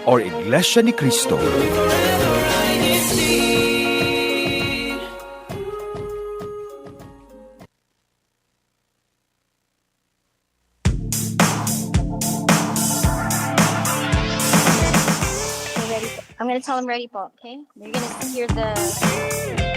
or Iglesia ni Cristo. Okay, ready? I'm gonna tell them ready po, okay? You're gonna hear the...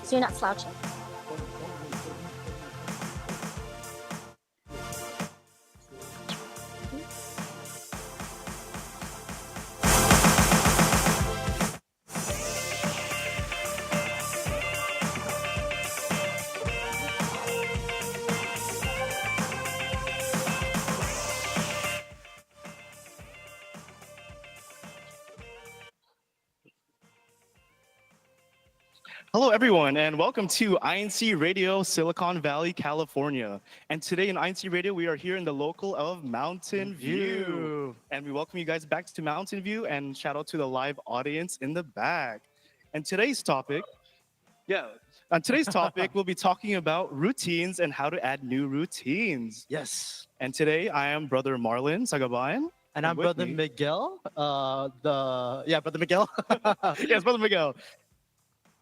So you're not slouching. Hello, everyone, and welcome to INCRadio, Silicon Valley, California. And today in INCRadio, we are here in the local of Mountain View. And we welcome you guys back to Mountain View, and shout out to the live audience in the back. And today's topic, we'll be talking about routines and how to add new routines. Yes. And today, I am Brother Marlon Sagabayan. And I'm with Brother me- Miguel. Brother Miguel. Yes, Brother Miguel.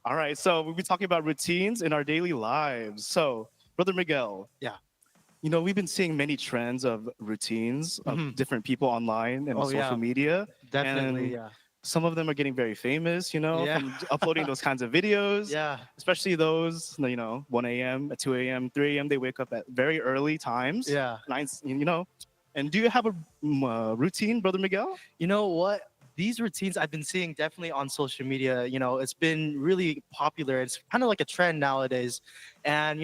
All right, so we'll be talking about routines in our daily lives. So, Brother Miguel. Yeah. You know, we've been seeing many trends of routines of different people online and on social media. Definitely, And yeah. some of them are getting very famous, Yeah. from uploading those kinds of videos. Yeah. Especially those, 1 a.m., 2 a.m., 3 a.m., they wake up at very early times. Yeah. And do you have a routine, Brother Miguel? You know what? These routines I've been seeing definitely on social media, it's been really popular. It's kind of like a trend nowadays. And,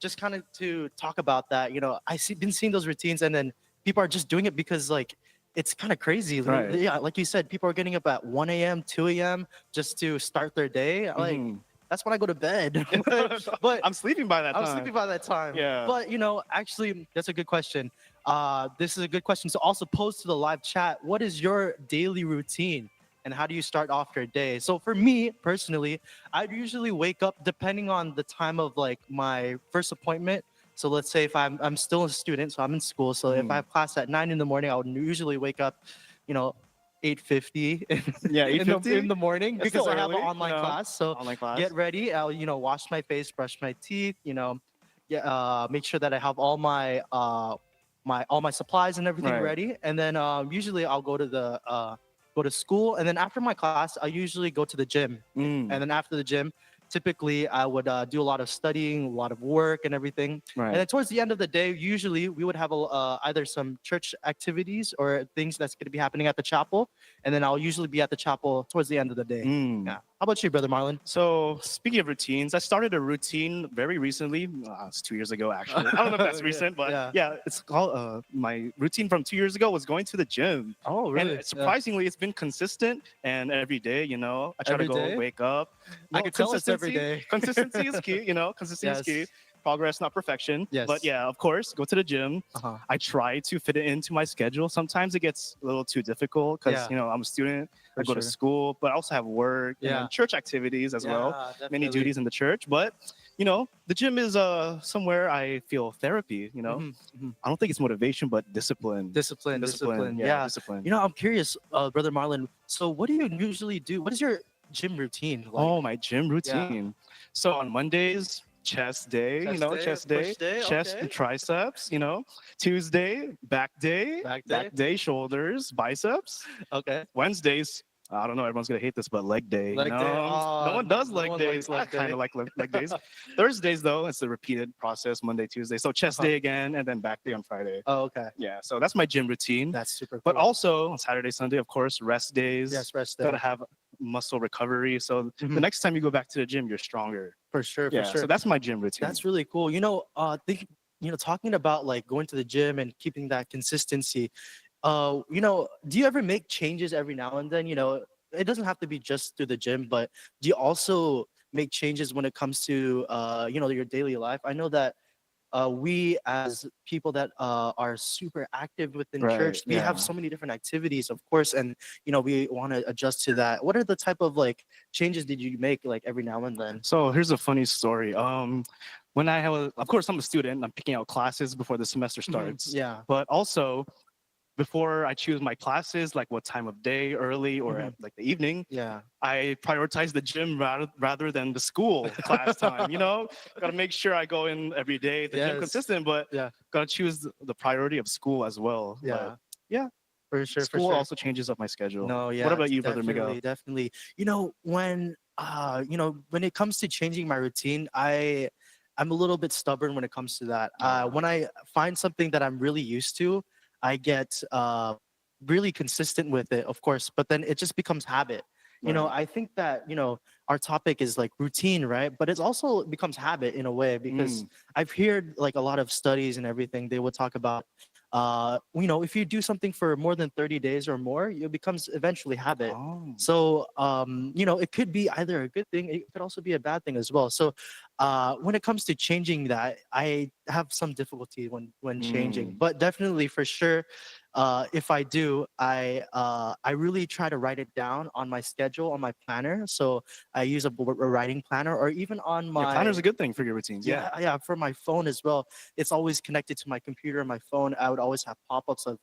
just kind of to talk about that, been seeing those routines and then people are just doing it because like, it's kind of crazy. Right. Yeah, like you said, people are getting up at 1 a.m., 2 a.m. just to start their day. Like, that's when I go to bed. but I'm sleeping by that time. I'm sleeping by that time. Yeah. But actually, that's a good question. This is a good question to also pose to the live chat. What is your daily routine, and how do you start off your day? So for me personally, I usually wake up depending on the time of like my first appointment. So let's say if I'm still a student, so I'm in school. So if I have class at 9 in the morning, I would usually wake up, 8:50 Yeah, 8:50 in the morning That's because still I have an early, online class. So online class. get ready. I'll wash my face, brush my teeth. Make sure that I have all my all my supplies and everything Right. ready. And then usually I'll go to school. And then after my class, I usually go to the gym. Mm. And then after the gym, typically I would do a lot of studying, a lot of work and everything. Right. And then towards the end of the day, usually we would have either some church activities or things that's going to be happening at the chapel. And then I'll usually be at the chapel towards the end of the day. Mm. Yeah. How about you, Brother Marlon? So speaking of routines, I started a routine very recently. It's 2 years ago, actually. I don't know if that's Yeah, recent, but yeah. yeah, it's called my routine from 2 years ago was going to the gym. Oh, And surprisingly, it's been consistent. And every day, I try Every to go day? wake up. I could tell it's every day. Consistency is key. Consistency is key. Yes. Progress, not perfection. Yes. But yeah, of course, go to the gym. Uh-huh. I try to fit it into my schedule. Sometimes it gets a little too difficult because Yeah. I'm a student. I For go to sure. school, but I also have work and Yeah. then church activities as well. Many definitely. duties in the church. But the gym is somewhere I feel therapy. Mhm, mhm. I don't think it's motivation, but discipline. Discipline. Yeah. Discipline. I'm curious, Brother Marlon. So, what do you usually do? What is your gym routine like? Oh, my gym routine. So on Mondays, chest day, chest day, push day, chest okay. and triceps, Tuesday, back day, Back day. shoulders, biceps. Okay. Wednesdays, I don't know, everyone's gonna hate this, but leg day. Leg day. No one does No leg one days. likes leg I kind day. of like leg days. Thursdays though, it's the repeated process, Monday, Tuesday. So chest day again, and then back day on Friday. Oh, okay. Yeah, so that's my gym routine. That's super cool. But also on Saturday, Sunday, of course, rest days. yes, rest day. Gotta have muscle recovery. So the Mhm. next time you go back to the gym, you're stronger. For sure. Yeah, so that's my gym routine. That's really cool. talking about like going to the gym and keeping that consistency, do you ever make changes every now and then? It doesn't have to be just through the gym, but do you also make changes when it comes to your daily life? I know that we as people that are super active within Right. church, we have Yeah. so many different activities, of course, and we want to adjust to that. What are the type of like changes did you make like every now and then? So here's a funny story. When I have, of course, I'm a student. I'm picking out classes before the semester starts. Yeah. But also, before I choose my classes, like what time of day, early or Mhm. at like the evening, Yeah. I prioritize the gym rather than the school class time. Gotta make sure I go in every day, the gym Yes. consistent, but Yeah. gotta choose the priority of school as well. But Yeah. yeah, For sure. For school sure. also changes up my schedule. No, What yeah, about you, brother definitely, Miguel? definitely. When it comes to changing my routine, I'm a little bit stubborn when it comes to that. When I find something that I'm really used to, I get really consistent with it, of course, but then it just becomes habit. Right. I think that, our topic is like routine, right? But it also becomes habit in a way because Mm. I've heard like a lot of studies and everything, they would talk about if you do something for more than 30 days or more, it becomes eventually habit. Oh. So, it could be either a good thing, it could also be a bad thing as well. So, when it comes to changing that, I have some difficulty when changing, Mm. but definitely for sure, if I do, I really try to write it down on my schedule, on my planner. So I use a writing planner, or even on Yeah, planner's my a good thing for your routines. Yeah. yeah, for my phone as well. It's always connected to my computer and my phone. I would always have pop-ups of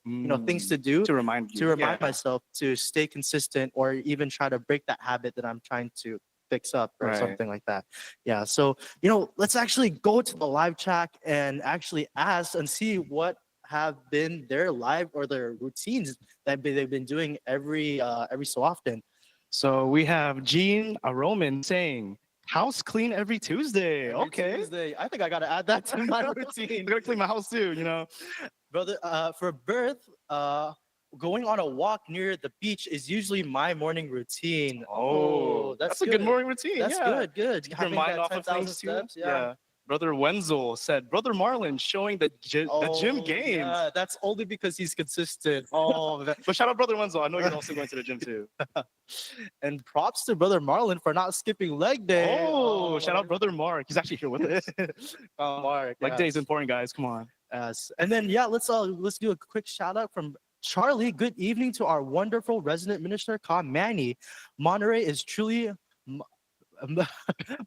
things to do To remind to you. remind Yeah. myself to stay consistent, or even try to break that habit that I'm trying to fix up or Right. something like that. Yeah. So, let's actually go to the live chat and actually ask and see what have been their live or their routines that they've been doing every so often. So we have Jean a Roman saying, house clean every Tuesday. Every Okay. Tuesday. I think I gotta add that to my I routine. gotta clean my house too. Brother, for birth, going on a walk near the beach is usually my morning routine. Oh, that's that's a good good. morning routine. That's Yeah. good. Good. Keep your Having mind that off of 10,000 things too. steps. Yeah. Yeah. Brother Wenzel said, Brother Marlon showing the gym Oh, gains. yeah. That's only because he's consistent. Oh, But shout out Brother Wenzel. I know you're also going to the gym too. and props to Brother Marlon for not skipping leg day. Oh, shout out Brother Mark. He's actually here with us. Mark. Leg day is Yes. important, guys. Come on. Yes. And then let's do a quick shout out from Charlie. Good evening to our wonderful resident minister, Ka Manny. Monterey is truly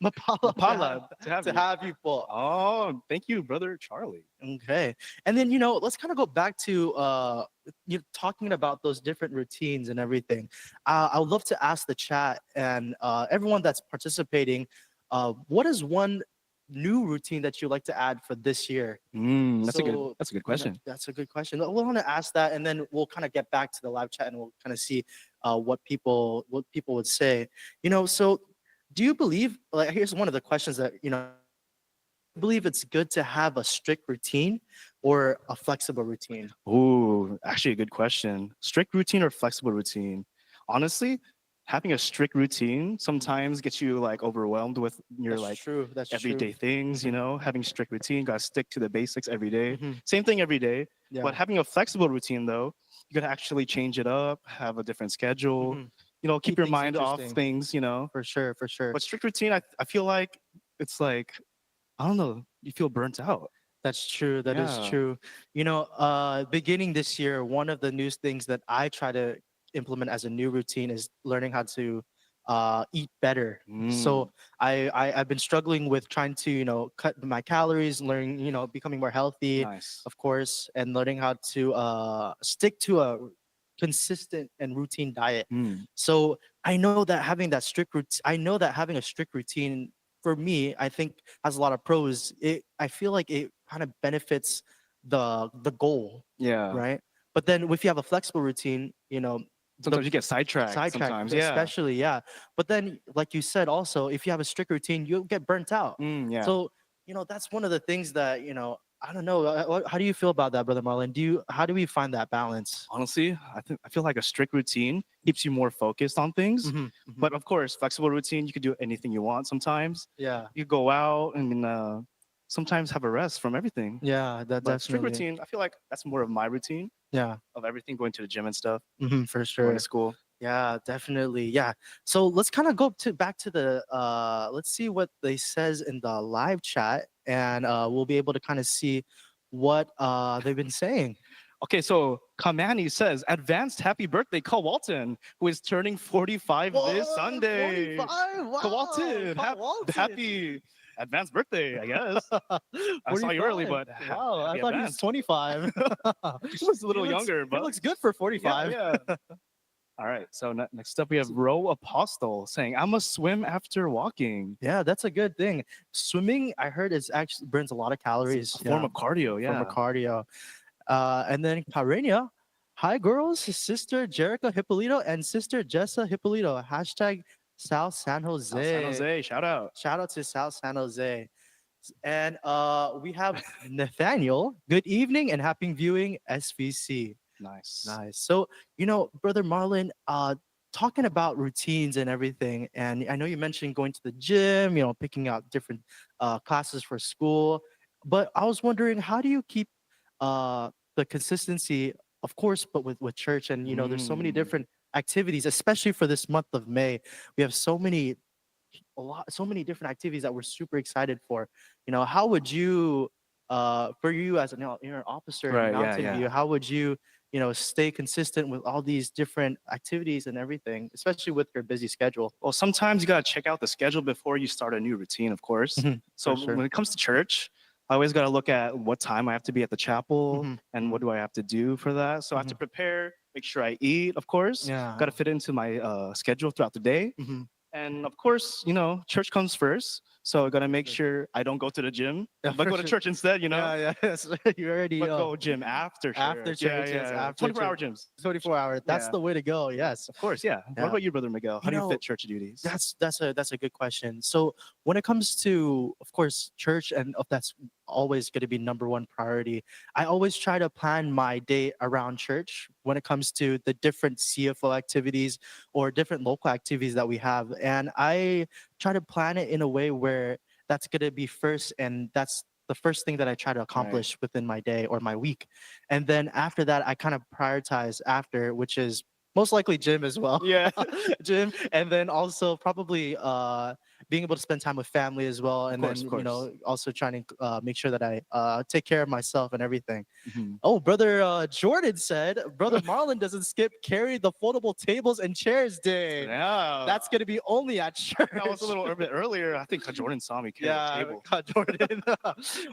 mapala Pala to have to you. have you, Paul. Oh, thank you, Brother Charlie. Okay. And then let's kind of go back to you talking about those different routines and everything. I would love to ask the chat and everyone that's participating, what is one new routine that you'd like to add for this year? That's a good So, question. that's a good question. We'll want to ask that, and then we'll kind of get back to the live chat, and we'll kind of see what people would say. So do you believe? Like, here's one of the questions that believe it's good to have a strict routine or a flexible routine? Ooh, actually a good question. Strict routine or flexible routine? Honestly, having a strict routine sometimes gets you like overwhelmed with your That's like true. That's everyday true. things, having strict routine, gotta stick to the basics every day. Hmm. Same thing every day. Yeah. But having a flexible routine though, you can actually change it up, have a different schedule, Hmm. keep Keep your things mind off interesting. things. For sure. For sure. But strict routine, I feel like it's like, I don't know, you feel burnt out. That's true. That is Yeah. true. Beginning this year, one of the new things that I try to implement as a new routine is learning how to eat better. Mm, So I've been struggling with trying to cut my calories, learning becoming more healthy, nice. of course, and learning how to stick to a consistent and routine diet. Mm, So I know that having a strict routine for me, I think has a lot of pros. I feel like it kind of benefits the goal, yeah. right? But then if you have a flexible routine, the Sometimes you get sidetracked. sidetrack, Sometimes, yeah. especially, yeah. But then, like you said, also, if you have a strict routine, you'll get burnt out. Yeah. So, that's one of the things that, I don't know. How do you feel about that, Brother Marlon? How do we find that balance? Honestly, I feel like a strict routine keeps you more focused on things. Hmm. But of course, flexible routine, you can do anything you want sometimes. Yeah. You go out and sometimes have a rest from everything. Yeah, that But strict definitely. routine, I feel like that's more of my routine Yeah, of everything, going to the gym and stuff, for going to sure. school. Yeah, definitely. Yeah. So let's kind of go to back to the let's see what they says in the live chat, and we'll be able to kind of see what they've been saying. Okay, so Kamani says, advanced happy birthday, Kawalton, who is turning 45 this Sunday. 45. Wow. Kawalton, Walton. happy advanced birthday, I guess. I saw you early, 45. but Wow, I happy thought he was advance. 25. He was a little He looks- younger, He but looks good for 45. yeah. All right, so next up we have Ro Apostle saying, I'm a swim after walking. Yeah, that's a good thing. Swimming, I heard, is actually burns a lot of calories. It's a form of cardio, Form yeah. of cardio. And then Karenia, hi girls, sister Jerica Hippolito and sister Jessa Hippolito. Hashtag South San Jose. South San Jose, shout out. Shout out to South San Jose. And we have Nathaniel. Good evening and happy viewing, SVC. Nice. Nice. So, Brother Marlon, talking about routines and everything, and I know you mentioned going to the gym, picking out different classes for school, but I was wondering, how do you keep the consistency, of course, but with church, and there's so many Mm. different activities, especially for this month of May. We have so many different activities that we're super excited for. How would you, for you as you're an officer Right, in yeah, Mountain yeah. View, how would you, stay consistent with all these different activities and everything, especially with your busy schedule? Well, sometimes you got to check out the schedule before you start a new routine, of course. Mhm, So for sure. when it comes to church, I always got to look at what time I have to be at the chapel Mhm, and what do I have to do for that. So I have to prepare, make sure I eat, of course. Yeah. Got to fit into my schedule throughout the day. Mhm. And of course, church comes first. So I got to make sure I don't go to the gym, Yeah, but for go to sure. church instead, Yeah, yeah. Yes. You already But know. go gym after church. After church, yes, after 24-hour church. gyms. 24 hour. That's Yeah. the way to go. Yes. Of course, yeah. Yeah. What about you, Brother Miguel? How do you know, fit church duties? That's a good question. So when it comes to, of course, church, and that's always going to be number one priority, I always try to plan my day around church when it comes to the different CFO activities or different local activities that we have. And I try to plan it in a way where that's going to be first, and that's the first thing that I try to accomplish within my day or my week. And then after that, I kind of prioritize after, which is most likely gym as well. Yeah. Gym, and then also probably being able to spend time with family as well, and course, then of course. also trying to make sure that I take care of myself and everything. Mhm. Oh, brother Jordan said, brother Marlon doesn't skip carry the foldable tables and chairs day. Yeah. That's gonna be only at church. That was a little bit earlier. I think Jordan saw me carry a Yeah, table. Jordan.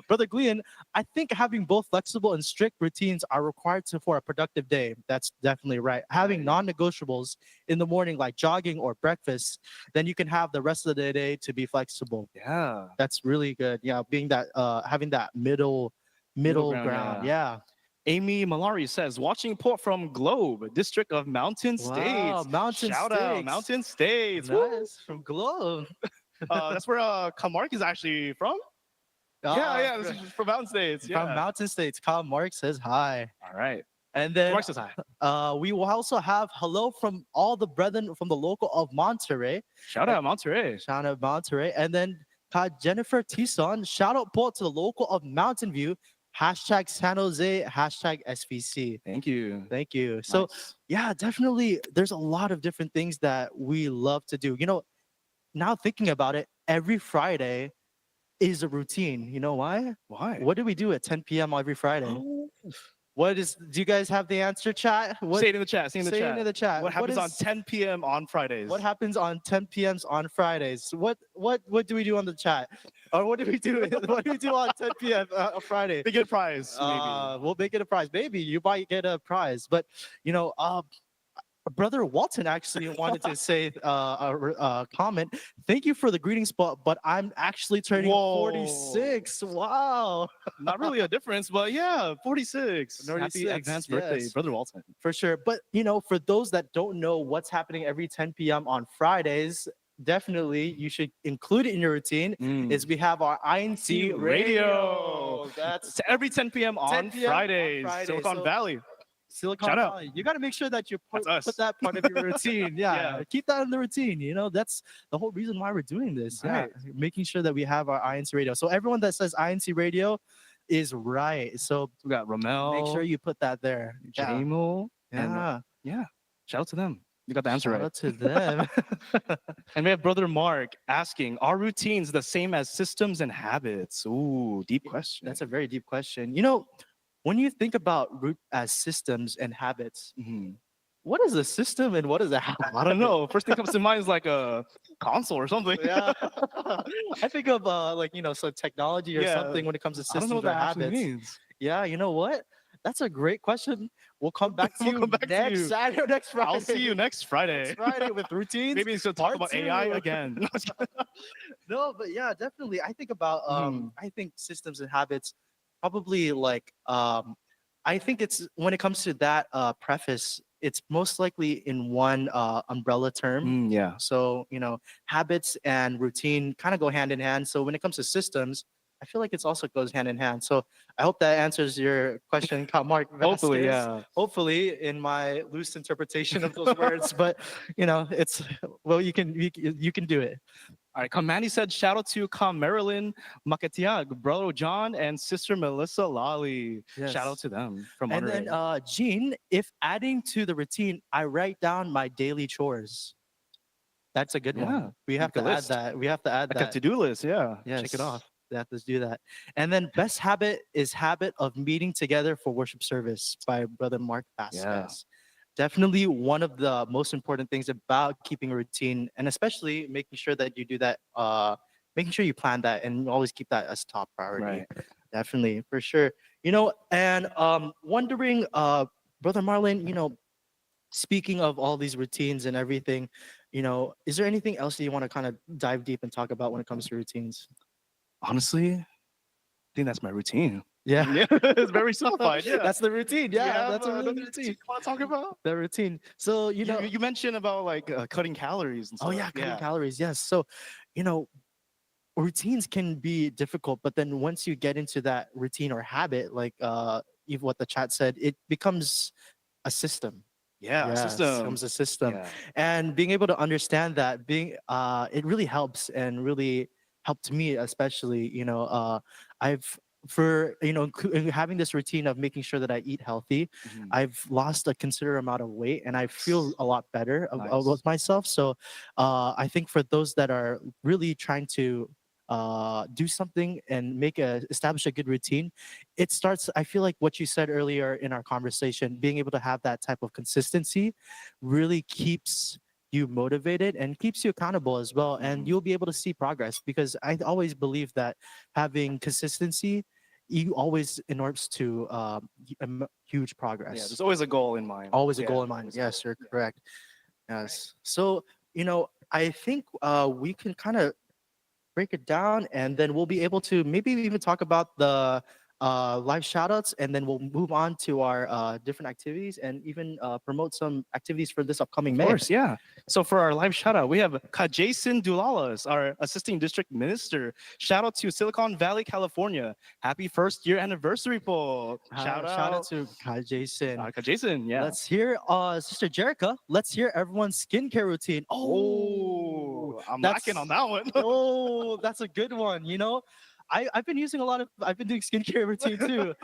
Brother Glean, I think having both flexible and strict routines are required for a productive day. That's definitely right. Having non-negotiables in the morning, like jogging or breakfast, then you can have the rest of the day to be flexible. Yeah. That's really good. Yeah, being that having that middle ground. Yeah. Amy Malari says, watching port from Globe, District of Mountain Wow, States. Mountain Shout out, States. Mountain States. Woo! Nice. From Globe. That's where Kamark is actually from. Yeah, this is from Mountain States. Yeah. From Mountain States. Kyle Mark says hi. All right. And then Kamark says hi. we will also have hello from all the brethren from the local of Monterey. Shout out, Monterey. Shout out Monterey. And then Jennifer Tison, shout out Paul to the local of Mountain View. Hashtag San Jose, hashtag SVC. Thank you. Thank you. So Nice. yeah, definitely there's a lot of different things that we love to do. Now thinking about it, every Friday is a routine. You know why? Why? What do we do at 10 p.m. every Friday? Do you guys have the answer, chat? Say it in the chat. Say it in the Say chat. it in the chat. What happens on is- 10 p.m. on Fridays? What happens on 10 p.m. on Fridays? What do we do on the chat? Or what do we do? What do we do on 10 p.m. On Friday? They get a prize, maybe. We'll make it a prize. Maybe you might get a prize. But Brother Walton actually wanted to say a comment. Thank you for the greetings, but I'm actually turning Whoa. 46. Wow. Not really a difference, but yeah, 46. Happy 46, advanced birthday, yes. Brother Walton. For sure. But, for those that don't know what's happening every 10 p.m. on Fridays, definitely you should include it in your routine. Is we have our INC radio. That's It's every 10 p.m. on 10 p.m. on Fridays. Friday, Silicon so- Valley. Silicon Shout out. Valley. You got to make sure that you put, That's us. put that part of your routine. Yeah, Yeah. keep that in the routine. That's the whole reason why we're doing this. Right. Yeah, making sure that we have our INC radio. So everyone that says INC radio is right. So We got Romel, make sure you put that there. Yeah. Jamel, and Yeah. yeah, shout out to them. You got the answer Shout right. out to them. And we have brother Mark asking, are routines the same as systems and habits? Ooh, deep question. That's a very deep question. When you think about root as systems and habits, Mhm. what is a system and what is a habit? I don't know. First thing comes to mind is like a console or something. Yeah. I think of some technology or Yeah. something when it comes to I don't know systems what or that actually habits. means. Yeah, you know what? That's a great question. We'll come back to We'll you come back to next you. Saturday or next Friday. I'll see you next Friday. Next Friday with routines. Maybe it's going to talk part about AI 2. again. No, but yeah, definitely. I think about I think systems and habits probably I think it's when it comes to that preface, it's most likely in one umbrella term. Yeah. So, habits and routine kind of go hand in hand. So when it comes to systems, I feel like it's also goes hand in hand. So I hope that answers your question, Mark. Hopefully, Vasquez. yeah. Hopefully, in my loose interpretation of those words, but it's you can do it. All right, Kamani said, shout out to Kam Marilyn, Makatiag, brother John, and sister Melissa Lally. Shout out Yes. to them from And Monterey. then, Gene, if adding to the routine, I write down my daily chores. That's a good Yeah, one. We have make a to add list. that. We have to add like that. a to-do list, yeah. Yes. Check it off. We have to do that. And then best habit is habit of meeting together for worship service by Brother Mark Vasquez. Yeah. Definitely one of the most important things about keeping a routine, and especially making sure that you do that, making sure you plan that and always keep that as top priority. Right. Definitely, for sure. And wondering, Brother Marlon, speaking of all these routines and everything, is there anything else that you want to kind of dive deep and talk about when it comes to routines? Honestly, I think that's my routine. Yeah. Yeah, it's very simplified. Yeah. That's the routine. You Yeah, have, that's a really another routine. routine you want to talk about? The routine. So, You mentioned about like cutting calories and stuff. oh yeah, cutting calories. Yes. So, you know, routines can be difficult, but then once you get into that routine or habit, like even what the chat said, it becomes a system. Yeah, Yes, system. becomes a system. Yeah. And being able to understand that it really helps and really helped me, especially, I've for having this routine of making sure that I eat healthy, Mhm. I've lost a considerable amount of weight and I feel a lot better Nice. with myself. So I think for those that are really trying to do something and establish a good routine, it starts, I feel like what you said earlier in our conversation, being able to have that type of consistency really keeps you motivated and keeps you accountable as well, and Mhm. you'll be able to see progress, because I always believe that having consistency, you always in order to huge progress. Yeah, there's always a goal in mind. Always a Yeah, goal in mind. always a Yes, goal. you're Yeah. correct. Yes. So I think we can kind of break it down, and then we'll be able to maybe even talk about the live shoutouts, and then we'll move on to our different activities, and even promote some activities for this upcoming Of May. course, yeah. So for our live shout out, we have Jason Dulalas, our assisting district minister. Shout out to Silicon Valley, California. Happy first year anniversary, po. Shout Shout out to Kai Jason. Jason, yeah. Let's hear Sister Jerica. Let's hear everyone's skincare routine. Oh, I'm that's- lacking on that one. Oh, that's a good one. I've been doing skincare routine too.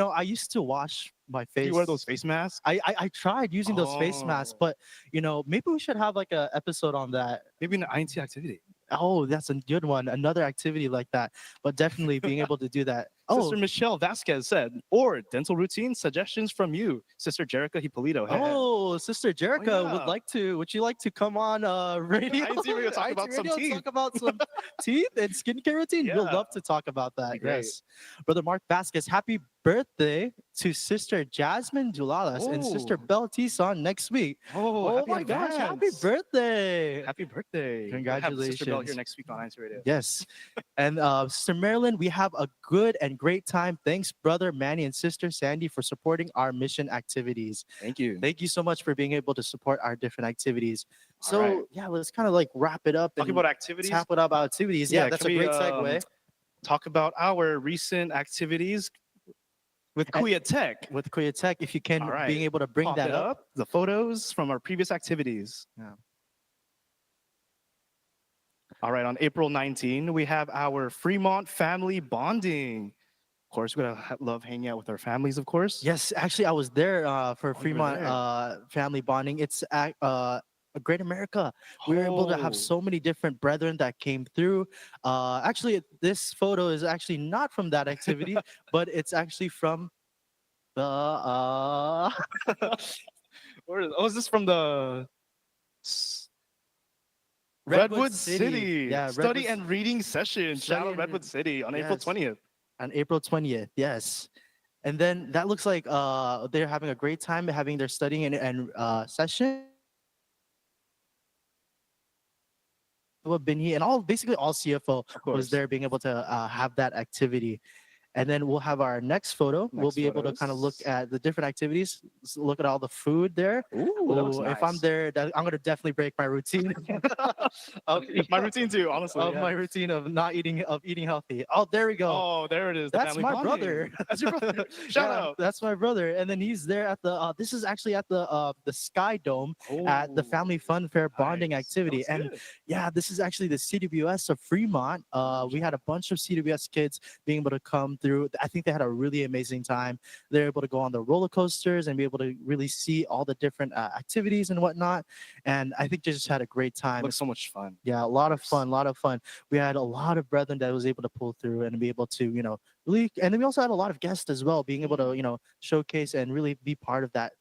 I used to wash my Do face. you wear those face masks? I tried using those face masks, Oh. but maybe we should have like a episode on that. Maybe an INT activity. Oh, that's a good one. Another activity like that, but definitely being able to do that. Oh, Sister Michelle Vasquez said, or dental routine suggestions from you, Sister Jerica Hippolito. oh, Sister Jerica yeah. would you like to come on radio? INT Radio talk about some teeth. Talk about some teeth and skincare routine. We'll Yeah. love to talk about that. Be great. Yes. Brother Mark Vasquez, happy birthday to Sister Jasmine Dulalas and Sister Oh. Belle Tison next week. Oh, Oh happy my gosh, happy advance. birthday. Happy birthday. We'll have Sister Bell here Congratulations. next week on INT Radio. Yes. And Sister Marilyn, we have a good and great time. Thanks, Brother Manny and Sister Sandy, for supporting our mission activities. Thank you. Thank you so much for being able to support our different activities. All So, right. yeah, let's kind of like wrap it up Talking and about activities, tap it up our activities. Yeah, Yeah, that's can a we, great segue. talk about our recent activities. with Kuya Tech. with Korea Tech. If you can, All right. being able to bring Pop that it up. The photos from our previous activities. Yeah. All right, on April 19, we have our Fremont family bonding. Of course, we're gonna love hanging out with our families, of course. Yes, actually, I was there for Oh, you were Fremont there. family bonding. It's a Great America. We were able to have Oh. so many different brethren that came through. Actually, this photo is actually not from that activity, but it's actually from the. Oh, is this from the S- Redwood Redwood City. City Yeah, Redwood study and reading session? Shout Study out Redwood and City on April yes, 20th. on April 20th. Yes. And then that looks like they're having a great time having their studying and session. Binhi and all basically all CFO Of was course. there being able to have that activity. And then we'll have our next photo. We'll Next be able to kind of look photos. at the different activities, look at all the food there. Ooh, that looks Ooh, if I'm nice. there, I'm gonna definitely break my routine. My routine too, honestly. Of Yeah. my routine of not eating of eating healthy. Oh, there we go. Oh, there it is. The That's family my bonding. brother. That's your brother. Shout Yeah, out. that's my brother. And then he's there at the. This is actually at the Sky Dome at the Oh, Family Fun Fair bonding nice. That activity. looks And good. yeah, this is actually the CWS of Fremont. We had a bunch of CWS kids being able to come through. I think they had a really amazing time. They're able to go on the roller coasters and be able to really see all the different activities and whatnot. And I think they just had a great time. Looks so much fun. Yeah, a lot of course. fun, a lot of fun. We had a lot of brethren that was able to pull through and be able to, really, and then we also had a lot of guests as well, being able to, showcase and really be part of that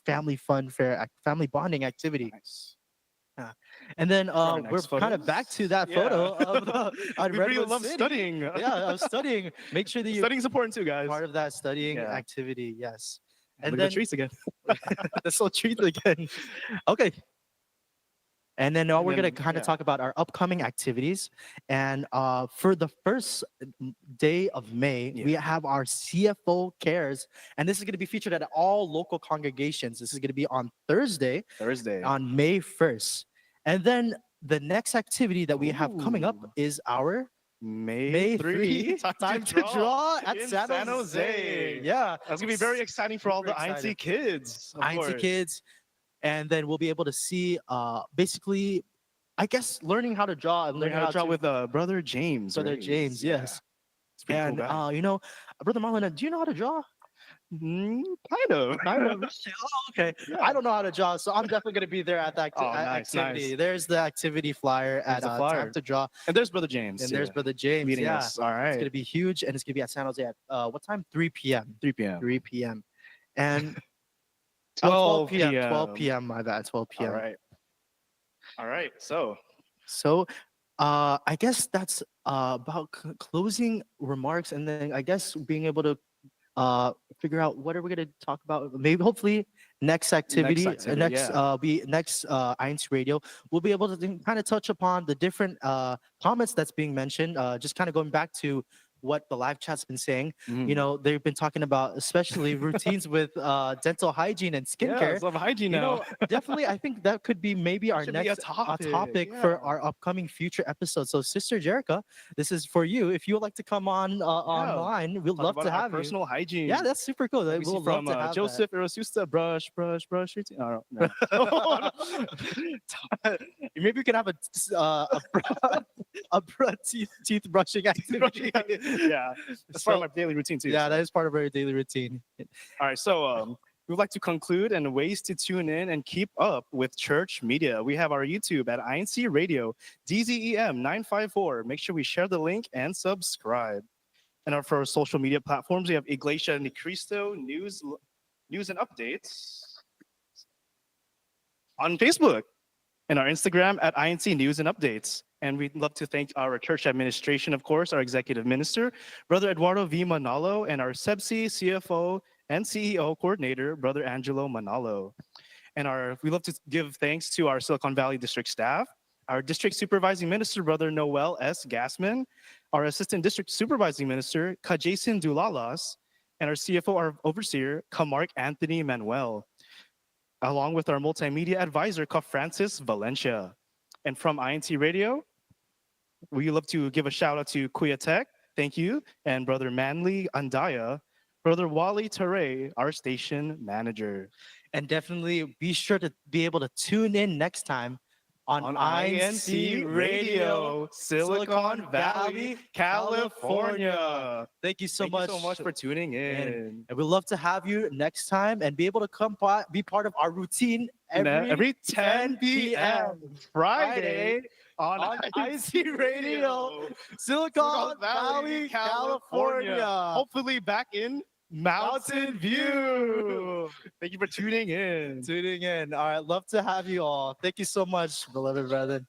family fun fair, family bonding activity. Nice. Yeah. And then our we're next kind of back to photos. that Yeah. photo of on We really Redwood love City. studying. Yeah, I was studying. Make sure that you're Studying's important too, guys. part of that studying Yeah. activity. Yes. Look And at then the trees again. that's so treat again. Okay, and then now And we're going to then, kind of yeah. talk about our upcoming activities. And for the first day of May, we Yeah. have our CFO Cares. And this is going to be featured at all local congregations. This is going to be on Thursday, Thursday. on May 1st. And then the next activity that we have coming up Ooh. is our May, May 3, 3 time to draw at in San Jose. Yeah. That's gonna be very exciting for all Super the INC excited. kids. Of INC course. kids. And then we'll be able to see basically, I guess, learning how to draw and Learning how to draw with brother James. Brother right? James, Yeah. yes. It's a pretty And cool guy. Brother Marlon, do you know how to draw? Kind of. Kind of. Oh, okay. Yeah. I don't know how to draw, so I'm definitely gonna be there at that Oh, nice, activity. nice. There's the activity flyer There's at the Time flyer. to Draw, And there's brother James. and there's Brother James. meeting Yeah, us. All it's right. gonna be huge, and it's gonna be at San Jose at what time? 3 p.m. 3 p.m. 3 p.m. And 12 p.m. p.m. 12 p.m. My bad. 12 All p.m. right. All right. So So, I guess that's about closing remarks, and then I guess being able to figure out what are we going to talk about. Maybe, hopefully, next activity, next yeah. INC Radio, we'll be able to kind of touch upon the different comments that's being mentioned. Just kind of going back to what the live chat's been saying. Mhm. They've been talking about especially routines with dental hygiene and Yeah, skincare. some hygiene now. Definitely, I think that could be maybe our Should be a next topic, for yeah. our upcoming future episodes. So, Sister Jerica, this is for you. If you would like to come on online, we'd Talk love about to our have you. personal hygiene. Yeah, that's super cool. Like we see We'll from love to have Joseph Erosusta, brush your teeth. Oh, no. that. Maybe we can have a teeth brushing activity. Yeah, that's part of my daily routine too. Yeah, so. that is part of our daily routine. All right, so we would like to conclude and ways to tune in and keep up with church media. We have our YouTube at INC Radio, DZEM 954. Make sure we share the link and subscribe. And for our social media platforms, we have Iglesia Ni Cristo news and updates on Facebook, and our Instagram at INC News and Updates. And we'd love to thank our church administration, of course, our executive minister, Brother Eduardo V. Manalo, and our SEBSI CFO and CEO coordinator, Brother Angelo Manalo. And we love to give thanks to our Silicon Valley district staff, our district supervising minister, Brother Noel S. Gassman, our assistant district supervising minister, Kajason Dulalas, and our CFO, our overseer, Kamark Anthony Manuel, along with our multimedia advisor, Francis Valencia. And from INT Radio, we love to give a shout out to Kuya Tech, thank you, and Brother Manly Andaya, Brother Wally Teray, our station manager. And definitely be sure to be able to tune in next time on INC Radio, Silicon Valley, California. Thank you so Thank much. you so much for tuning in. And we'd love to have you next time and be able to come by, be part of our routine every 10 p.m. Friday on INC Radio, Silicon Valley, California. Hopefully back in Mountain View. Thank you for tuning in. Tuning in. All right, love to have you all. Thank you so much, beloved brethren.